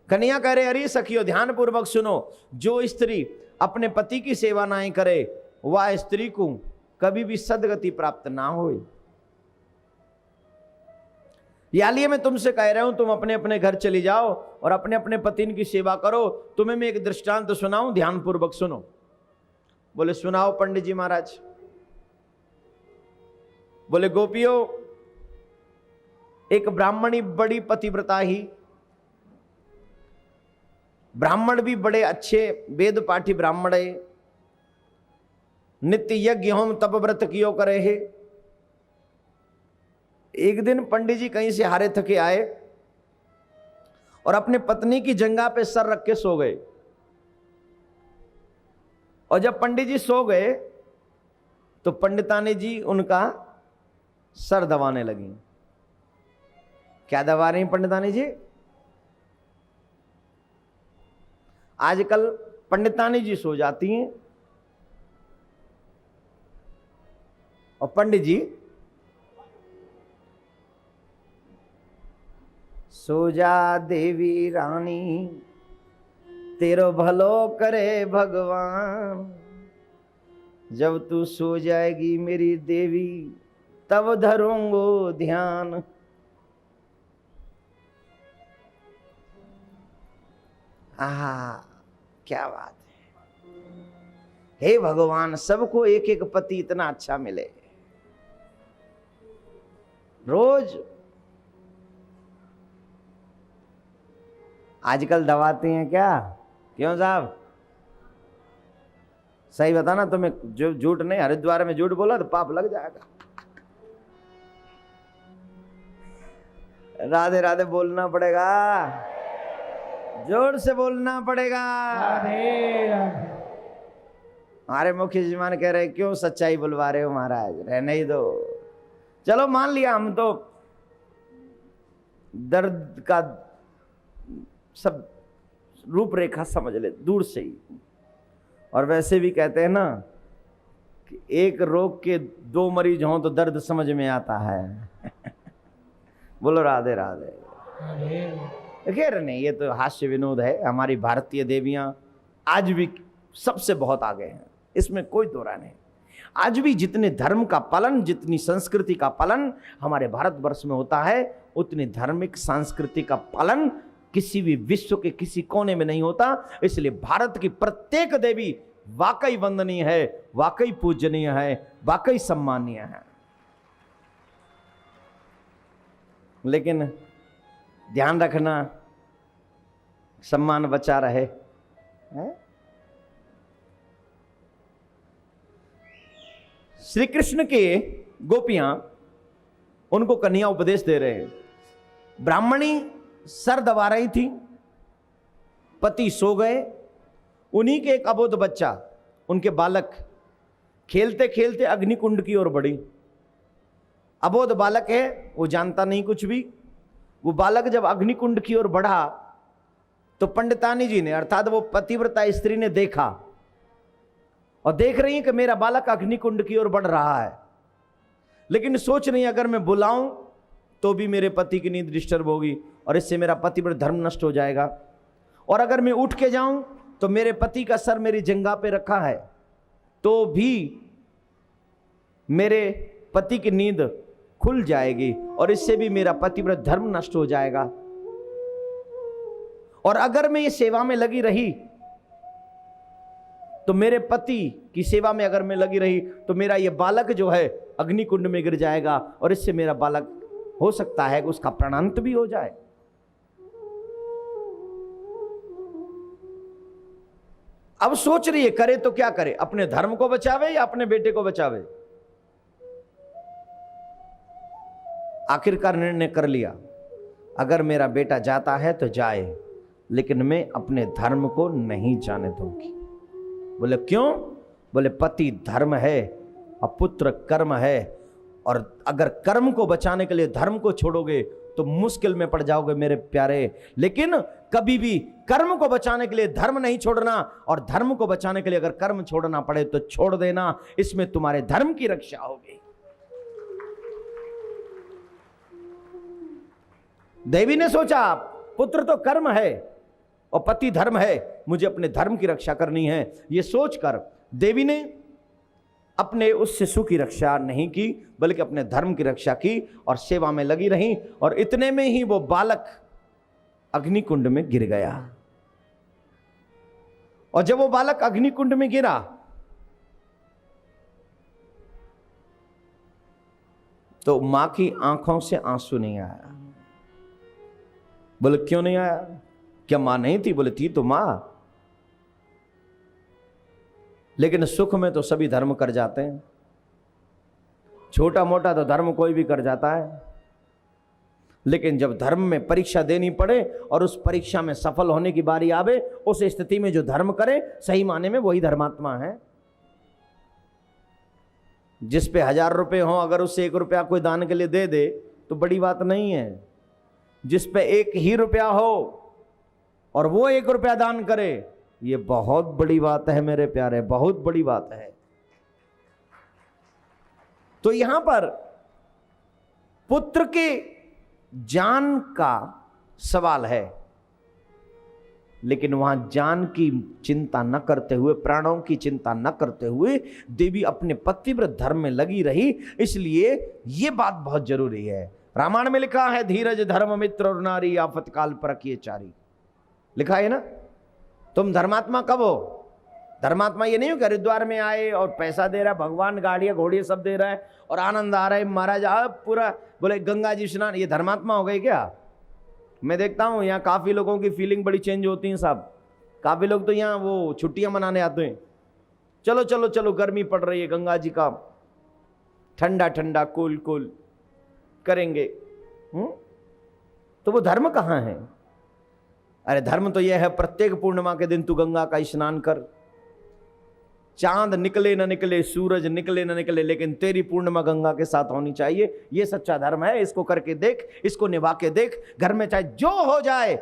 कन्या कह रहे अरे सखियो ध्यान पूर्वक सुनो, जो स्त्री अपने पति की सेवा ना करे वह स्त्री को कभी भी सदगति प्राप्त ना हो। यालिए मैं तुमसे कह रहा हूं तुम अपने अपने घर चली जाओ और अपने अपने पति की सेवा करो। तुम्हें मैं एक दृष्टांत सुनाऊं, ध्यान पूर्वक सुनो। बोले सुनाओ पंडित जी महाराज। बोले गोपियों, एक ब्राह्मणी बड़ी पतिव्रता ही, ब्राह्मण भी बड़े अच्छे वेद पाठी ब्राह्मण है, नित्य यज्ञ होम तप व्रत कियो करे है। एक दिन पंडित जी कहीं से हारे थके आए और अपने पत्नी की जंघा पे सर रख के सो गए। और जब पंडित जी सो गए तो पंडितानी जी उनका सर दबाने लगी। क्या दबा रही पंडितानी जी? आजकल पंडितानी जी सो जाती हैं और पंडित जी सो जा देवी रानी तेरो भलो करे भगवान, जब तू सो जाएगी मेरी देवी तब धरूंगो ध्यान। क्या बात है। हे भगवान, सबको एक एक पति इतना अच्छा मिले। रोज आजकल दबाते हैं क्या? क्यों साहब? सही बता ना, तुम्हें जो झूठ नहीं, हरिद्वार में झूठ बोला तो पाप लग जाएगा। राधे राधे बोलना पड़ेगा, जोर से बोलना पड़ेगा। राधे राधे। हमारे मुख्य यजमान कह रहे क्यों सच्चाई बुलवा रहे हो महाराज, रहने ही दो। चलो मान लिया, हम तो दर्द का सब रूपरेखा समझ ले दूर से ही। और वैसे भी कहते हैं ना कि एक रोग के दो मरीज हों तो दर्द समझ में आता है। बोलो राधे राधे। खैर नहीं, ये तो हास्य विनोद है। हमारी भारतीय देवियां आज भी सबसे बहुत आगे हैं, इसमें कोई दो राय नहीं। आज भी जितने धर्म का पालन, जितनी संस्कृति का पालन हमारे भारतवर्ष में होता है, उतनी धार्मिक संस्कृति का पालन किसी भी विश्व के किसी कोने में नहीं होता। इसलिए भारत की प्रत्येक देवी वाकई वंदनीय है, वाकई पूजनीय है, वाकई सम्मानीय है। लेकिन ध्यान रखना, सम्मान बचा रहे है? श्री कृष्ण के गोपियां उनको कन्या उपदेश दे रहे हैं। ब्राह्मणी सर दबा रही थी, पति सो गए, उन्हीं के एक अबोध बच्चा, उनके बालक खेलते खेलते अग्निकुंड की ओर बढ़ी। अबोध बालक है, वो जानता नहीं कुछ भी। वो बालक जब अग्निकुंड की ओर बढ़ा तो पंडितानी जी ने, अर्थात वो पतिव्रता स्त्री ने देखा और देख रही है कि मेरा बालक अग्निकुंड की ओर बढ़ रहा है, लेकिन सोच रही अगर मैं बुलाऊं तो भी मेरे पति की नींद डिस्टर्ब होगी और इससे मेरा पतिव्रत धर्म नष्ट हो जाएगा, और अगर मैं उठ के जाऊं तो मेरे पति का सर मेरी जंघा पे रखा है तो भी मेरे पति की नींद खुल जाएगी और इससे भी मेरा पतिव्रत धर्म नष्ट हो जाएगा। और अगर मैं ये सेवा में लगी रही तो मेरे पति की सेवा में अगर मैं लगी रही तो मेरा ये बालक जो है अग्निकुंड में गिर जाएगा और इससे मेरा बालक हो सकता है कि उसका प्राणांत भी हो जाए। अब सोच रही है करे तो क्या करे, अपने धर्म को बचावे या अपने बेटे को बचावे। आखिरकार निर्णय कर लिया, अगर मेरा बेटा जाता है तो जाए, लेकिन मैं अपने धर्म को नहीं जाने दूंगी। बोले क्यों? बोले पति धर्म है और पुत्र कर्म है, और अगर कर्म को बचाने के लिए धर्म को छोड़ोगे तो मुश्किल में पड़ जाओगे मेरे प्यारे। लेकिन कभी भी कर्म को बचाने के लिए धर्म नहीं छोड़ना, और धर्म को बचाने के लिए अगर कर्म छोड़ना पड़े तो छोड़ देना, इसमें तुम्हारे धर्म की रक्षा होगी। देवी ने सोचा पुत्र तो कर्म है, और पति धर्म है, मुझे अपने धर्म की रक्षा करनी है। ये सोचकर देवी ने अपने उस शिशु की रक्षा नहीं की, बल्कि अपने धर्म की रक्षा की और सेवा में लगी रही। और इतने में ही वो बालक अग्निकुंड में गिर गया। और जब वो बालक अग्निकुंड में गिरा तो मां की आंखों से आंसू नहीं आया। बोले क्यों नहीं आया? क्या मां नहीं थी? बोले थी तो मां, लेकिन सुख में तो सभी धर्म कर जाते हैं। छोटा मोटा तो धर्म कोई भी कर जाता है, लेकिन जब धर्म में परीक्षा देनी पड़े और उस परीक्षा में सफल होने की बारी आवे, उस स्थिति में जो धर्म करे सही माने में वही धर्मात्मा है। जिस पे 1000 रुपए हो, अगर उससे 1 रुपया कोई दान के लिए दे दे तो बड़ी बात नहीं है। जिस पे 1 ही रुपया हो और वो 1 रुपया दान करे, ये बहुत बड़ी बात है मेरे प्यारे, बहुत बड़ी बात है। तो यहां पर पुत्र के जान का सवाल है, लेकिन वहां जान की चिंता न करते हुए, प्राणों की चिंता न करते हुए देवी अपने पतिव्रत धर्म में लगी रही। इसलिए यह बात बहुत जरूरी है। रामायण में लिखा है, धीरज धर्म मित्र और नारी आफतकाल परखिए चारी। लिखा है ना। तुम धर्मात्मा कब हो? धर्मात्मा ये नहीं हो कि हरिद्वार में आए और पैसा दे रहा है, भगवान गाड़ियां घोड़ियां सब दे रहा है और आनंद आ रहा है, महाराज पूरा बोले गंगा जी स्नान, ये धर्मात्मा हो गए क्या? मैं देखता हूं यहाँ काफी लोगों की फीलिंग बड़ी चेंज होती है साहब। काफी लोग तो यहाँ वो छुट्टियां मनाने आते हैं, चलो चलो चलो गर्मी पड़ रही है, गंगा जी का ठंडा ठंडा कूल कूल करेंगे। तो वो धर्म कहाँ है? अरे धर्म तो यह है, प्रत्येक पूर्णिमा के दिन तू गंगा का स्नान कर। चांद निकले ना निकले, सूरज निकले ना निकले, लेकिन तेरी पूर्णिमा गंगा के साथ होनी चाहिए। ये सच्चा धर्म है। इसको करके देख, इसको निभा के देख। घर में चाहे जो हो जाए,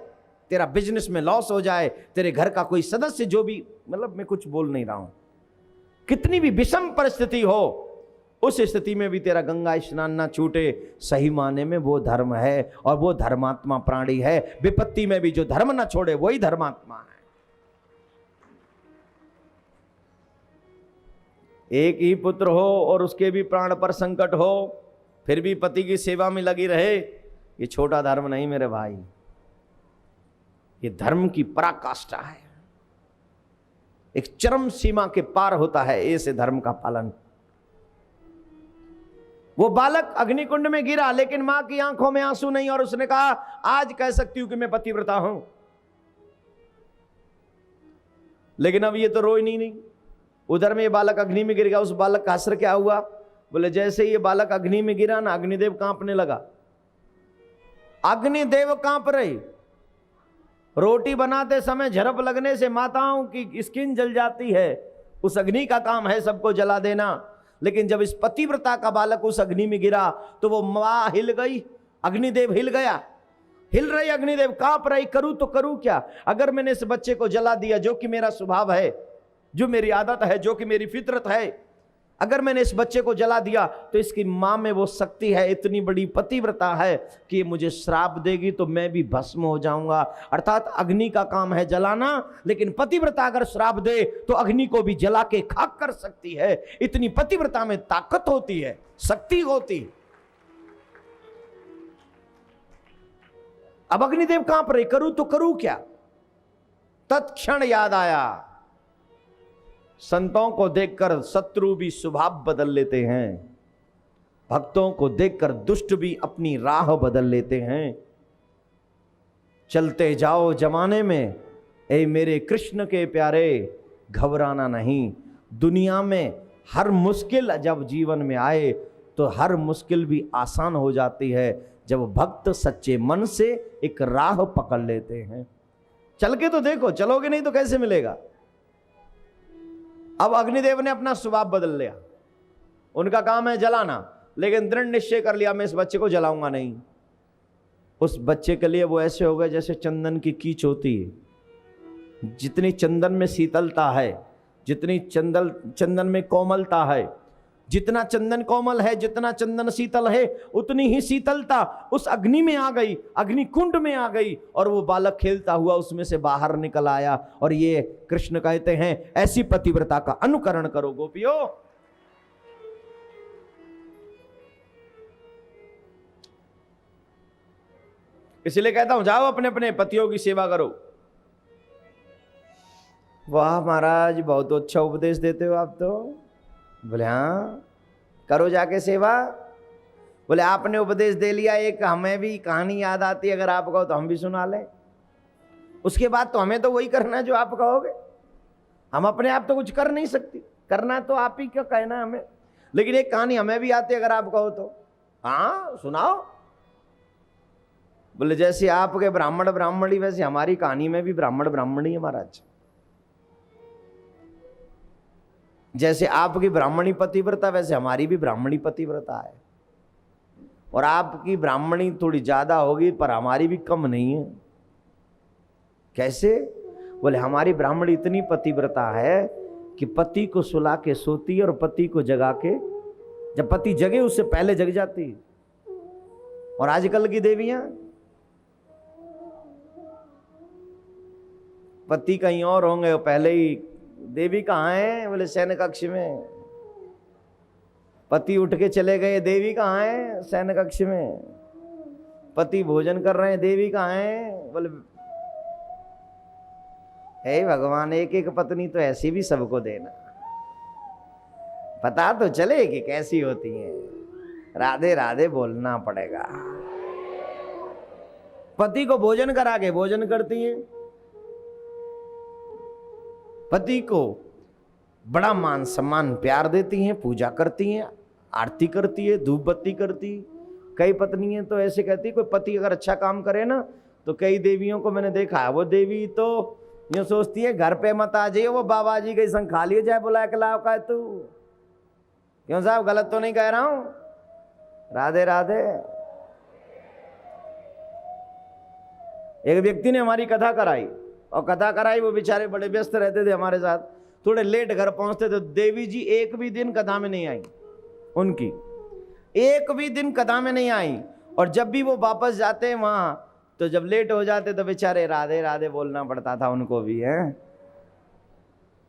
तेरा बिजनेस में लॉस हो जाए, तेरे घर का कोई सदस्य जो भी, मतलब मैं कुछ बोल नहीं रहा हूं, कितनी भी विषम परिस्थिति हो, उस स्थिति में भी तेरा गंगा स्नान ना छूटे, सही माने में वो धर्म है और वो धर्मात्मा प्राणी है। विपत्ति में भी जो धर्म ना छोड़े वही धर्मात्मा है। एक ही पुत्र हो और उसके भी प्राण पर संकट हो, फिर भी पति की सेवा में लगी रहे, ये छोटा धर्म नहीं मेरे भाई, ये धर्म की पराकाष्ठा है। एक चरम सीमा के पार होता है ऐसे धर्म का पालन। वो बालक अग्निकुंड में गिरा, लेकिन मां की आंखों में आंसू नहीं, और उसने कहा आज कह सकती हूं कि मैं पतिव्रता हूं। लेकिन अब ये तो रोई नहीं। उधर में ये बालक अग्नि में गिर गया। उस बालक का असर क्या हुआ? बोले जैसे ये बालक अग्नि में गिरा ना, अग्निदेव कांपने लगा। अग्निदेव कांप रहे। रोटी बनाते समय झड़प लगने से माताओं की स्किन जल जाती है, उस अग्नि का काम है सबको जला देना। लेकिन जब इस पतिव्रता का बालक उस अग्नि में गिरा तो वो मां हिल गई, अग्निदेव हिल गया। हिल रही अग्निदेव, कांप रही, करूं तो करूं क्या? अगर मैंने इस बच्चे को जला दिया, जो कि मेरा स्वभाव है, जो मेरी आदत है, जो कि मेरी फितरत है, अगर मैंने इस बच्चे को जला दिया तो इसकी मां में वो शक्ति है, इतनी बड़ी पतिव्रता है कि ये मुझे श्राप देगी तो मैं भी भस्म हो जाऊंगा। अर्थात अग्नि का काम है जलाना, लेकिन पतिव्रता अगर श्राप दे तो अग्नि को भी जला के खाक कर सकती है। इतनी पतिव्रता में ताकत होती है, शक्ति होती। अब अग्निदेव कांप रहे, करूं तो करूं क्या? तत्क्षण याद आया, संतों को देखकर शत्रु भी स्वभाव बदल लेते हैं, भक्तों को देखकर दुष्ट भी अपनी राह बदल लेते हैं। चलते जाओ जमाने में, ए मेरे कृष्ण के प्यारे, घबराना नहीं। दुनिया में हर मुश्किल जब जीवन में आए तो हर मुश्किल भी आसान हो जाती है जब भक्त सच्चे मन से एक राह पकड़ लेते हैं। चल के तो देखो, चलोगे नहीं तो कैसे मिलेगा? अब अग्निदेव ने अपना स्वभाव बदल लिया। उनका काम है जलाना, लेकिन दृढ़ निश्चय कर लिया मैं इस बच्चे को जलाऊंगा नहीं। उस बच्चे के लिए वो ऐसे हो गए जैसे चंदन की कीच होती है। जितनी चंदन में शीतलता है, जितनी चंदन में कोमलता है, जितना चंदन कोमल है, जितना चंदन शीतल है, उतनी ही शीतलता उस अग्नि में आ गई, अग्नि कुंड में आ गई, और वो बालक खेलता हुआ उसमें से बाहर निकल आया। और ये कृष्ण कहते हैं ऐसी पतिव्रता का अनुकरण करो गोपियों। इसलिए कहता हूं जाओ अपने अपने पतियों की सेवा करो। वाह महाराज, बहुत अच्छा उपदेश देते हो आप तो। बोले हाँ, करो जाके सेवा। बोले आपने उपदेश दे लिया, एक हमें भी कहानी याद आती है, अगर आप कहो तो हम भी सुना लें। उसके बाद तो हमें तो वही करना है जो आप कहोगे। हम अपने आप तो कुछ कर नहीं सकती, करना तो आप ही क्या कहना हमें। लेकिन एक कहानी हमें भी आती है अगर आप कहो तो। हाँ सुनाओ। बोले जैसे आपके ब्राह्मण ब्राह्मणी, वैसे हमारी कहानी में भी ब्राह्मण ब्राह्मणी है महाराज। जैसे आपकी ब्राह्मणी पतिव्रता, वैसे हमारी भी ब्राह्मणी पतिव्रता है। और आपकी ब्राह्मणी थोड़ी ज्यादा होगी, पर हमारी भी कम नहीं है। कैसे? बोले हमारी ब्राह्मणी इतनी पतिव्रता है कि पति को सुला के सोती है और पति को जगा के, जब पति जगे उससे पहले जग जाती। और आजकल की देवियां, पति कहीं और होंगे, पहले ही देवी कहाँ है? बोले शयन कक्ष में। पति उठ के चले गए, देवी कहाँ है? शयन कक्ष में। पति भोजन कर रहे हैं, देवी कहाँ है? बोले हे भगवान, एक एक पत्नी तो ऐसी भी सबको देना, पता तो चले कि कैसी होती है। राधे राधे बोलना पड़ेगा। पति को भोजन करा के भोजन करती है, पति को बड़ा मान सम्मान प्यार देती हैं, पूजा करती हैं, आरती करती है, धूप बत्ती करती। कई पत्नियां तो ऐसे कहती, कोई पति अगर अच्छा काम करे ना, तो कई देवियों को मैंने देखा है, वो देवी तो यूं सोचती है घर पे मत आ जाइए, वो बाबा जी के संग खा लिए जाए, बुला के लाओ का तू। क्यों साहब, गलत तो नहीं कह रहा हूं? राधे राधे। एक व्यक्ति ने हमारी कथा कराई, और कथा कराई, वो बेचारे बड़े व्यस्त रहते थे हमारे साथ, थोड़े लेट घर पहुंचते थे। देवी जी एक भी दिन कथा में नहीं आई, उनकी एक भी दिन कथा में नहीं आई। और जब भी वो वापस जाते हैं वहां, तो जब लेट हो जाते तो बेचारे राधे राधे बोलना पड़ता था उनको भी है।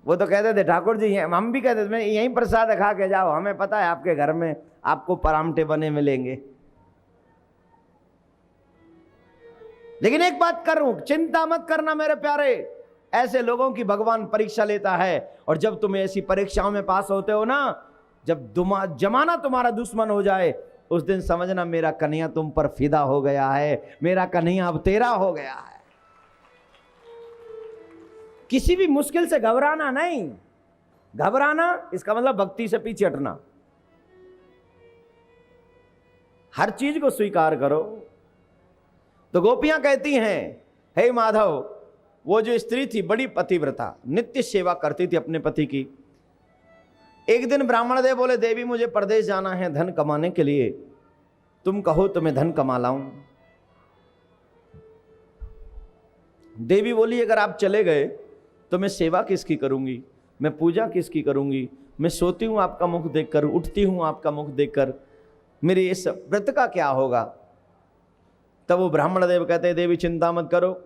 वो तो कहते थे ठाकुर जी, हम भी कहते थे यहीं प्रसाद खा के जाओ, हमें पता है आपके घर में आपको परामठे बने मिलेंगे। लेकिन एक बात करूं, चिंता मत करना मेरे प्यारे, ऐसे लोगों की भगवान परीक्षा लेता है। और जब तुम ऐसी परीक्षाओं में पास होते हो ना, जब जमाना तुम्हारा दुश्मन हो जाए, उस दिन समझना मेरा कन्हैया तुम पर फिदा हो गया है, मेरा कन्हैया अब तेरा हो गया है। किसी भी मुश्किल से घबराना नहीं। घबराना इसका मतलब भक्ति से पीछे हटना। हर चीज को स्वीकार करो। तो गोपियां कहती हैं, हे माधव, वो जो स्त्री थी बड़ी पतिव्रता, नित्य सेवा करती थी अपने पति की। एक दिन ब्राह्मण देव बोले, देवी मुझे परदेश जाना है धन कमाने के लिए, तुम कहो तो मैं धन कमा लाऊं। देवी बोली, अगर आप चले गए तो मैं सेवा किसकी करूंगी, मैं पूजा किसकी करूंगी? मैं सोती हूं आपका मुख देखकर, उठती हूं आपका मुख देखकर, मेरे इस व्रत का क्या होगा? तब वो ब्राह्मण देव कहते हैं, देवी चिंता मत करो,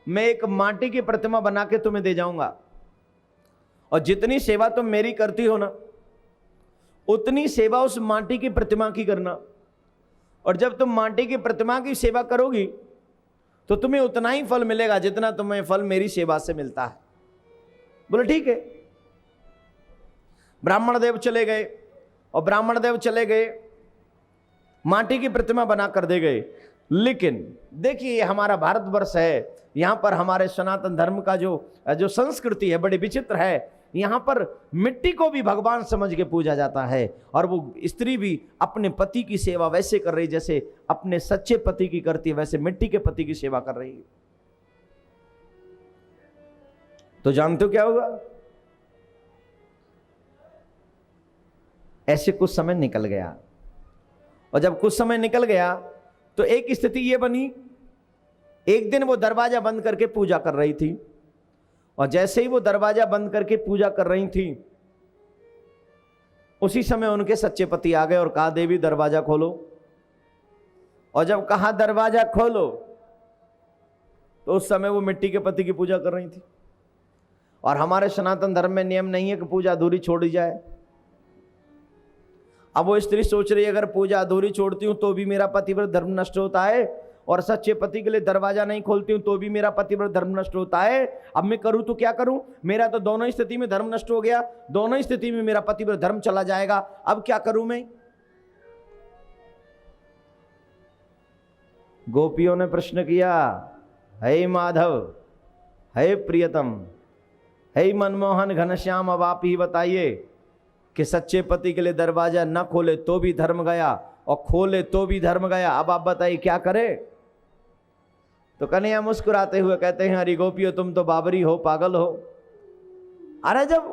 मैं एक माटी की प्रतिमा बना के तुम्हें दे जाऊंगा, और जितनी सेवा तुम मेरी करती हो ना, उतनी सेवा उस माटी की प्रतिमा की करना। और जब तुम माटी की प्रतिमा की सेवा करोगी तो तुम्हें उतना ही फल मिलेगा जितना तुम्हें फल मेरी सेवा से मिलता है। बोले ठीक है। ब्राह्मण देव चले गए, और ब्राह्मण देव चले गए, माटी की प्रतिमा बना कर दे गए। लेकिन देखिए, हमारा भारतवर्ष है, यहां पर हमारे सनातन धर्म का जो संस्कृति है बड़ी विचित्र है। यहां पर मिट्टी को भी भगवान समझ के पूजा जाता है, और वो स्त्री भी अपने पति की सेवा वैसे कर रही जैसे अपने सच्चे पति की करती है, वैसे मिट्टी के पति की सेवा कर रही है। तो जानते हो क्या होगा? ऐसे कुछ समय निकल गया, और जब कुछ समय निकल गया तो एक स्थिति यह बनी, एक दिन वो दरवाजा बंद करके पूजा कर रही थी, और जैसे ही वो दरवाजा बंद करके पूजा कर रही थी, उसी समय उनके सच्चे पति आ गए और कहा देवी दरवाजा खोलो। और जब कहा दरवाजा खोलो तो उस समय वो मिट्टी के पति की पूजा कर रही थी। और हमारे सनातन धर्म में नियम नहीं है कि पूजा अधूरी छोड़ी जाए। अब वो स्त्री सोच रही है अगर पूजा अधूरी छोड़ती हूं तो भी मेरा पतिव्रत धर्म नष्ट होता है, और सच्चे पति के लिए दरवाजा नहीं खोलती हूं तो भी मेरा पतिव्रत धर्म नष्ट होता है। अब मैं करूं तो क्या करूं, मेरा तो दोनों ही स्थिति में धर्म नष्ट हो गया, दोनों ही स्थिति में मेरा पतिव्रत धर्म चला जाएगा। अब क्या करूं मैं। गोपियों ने प्रश्न किया, हे माधव, हे प्रियतम, हे मनमोहन घनश्याम, अब आप ही बताइए कि सच्चे पति के लिए दरवाजा न खोले तो भी धर्म गया और खोले तो भी धर्म गया। अब आप बताइए क्या करें। तो कन्हैया मुस्कुराते हुए कहते हैं, अरे गोपियों तुम तो बाबरी हो, पागल हो। अरे जब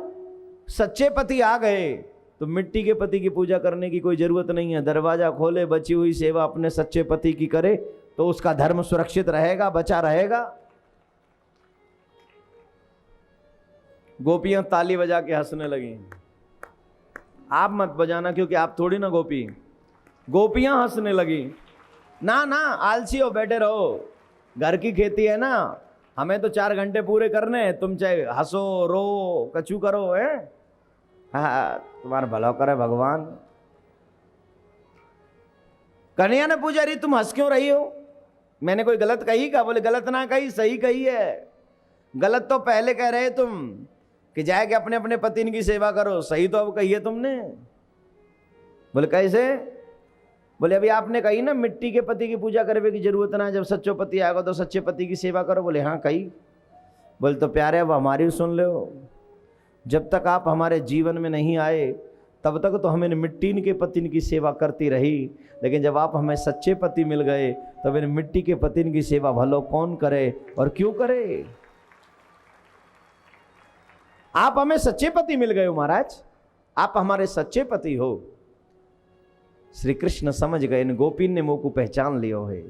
सच्चे पति आ गए तो मिट्टी के पति की पूजा करने की कोई जरूरत नहीं है। दरवाजा खोले, बची हुई सेवा अपने सच्चे पति की करे तो उसका धर्म सुरक्षित रहेगा, बचा रहेगा। गोपियां ताली बजा के हंसने लगी। आप मत बजाना क्योंकि आप थोड़ी ना गोपी। गोपियां हंसने लगी। ना ना आलसी हो, बैठे रहो, घर की खेती है ना, हमें तो 4 घंटे पूरे करने हैं, तुम चाहे हंसो रो कछु करो है। हाँ तुम्हारा भला करे भगवान। कन्हैया ने पूछा, अरे तुम हंस क्यों रही हो, मैंने कोई गलत कही क्या। बोले गलत ना कही, सही कही है। गलत तो पहले कह रहे तुम कि जाए कि अपने अपने पति की सेवा करो, सही तो अब कही है तुमने। बोले कैसे। बोले अभी आपने कही ना मिट्टी के पति की पूजा करने की जरूरत ना, जब सच्चो पति आएगा तो सच्चे पति की सेवा करो। बोले हाँ कही। बोले तो प्यारे अब हमारी सुन लो, जब तक आप हमारे जीवन में नहीं आए तब तक तो हमें मिट्टी के पति की सेवा करती रही, लेकिन जब आप हमें सच्चे पति मिल गए तब इन मिट्टी के पति की सेवा भलो कौन करे और क्यों करे। आप हमें सच्चे पति मिल गए हो महाराज, आप हमारे सच्चे पति हो। श्री कृष्ण समझ गए इन गोपीन ने मुंह को पहचान लियो है।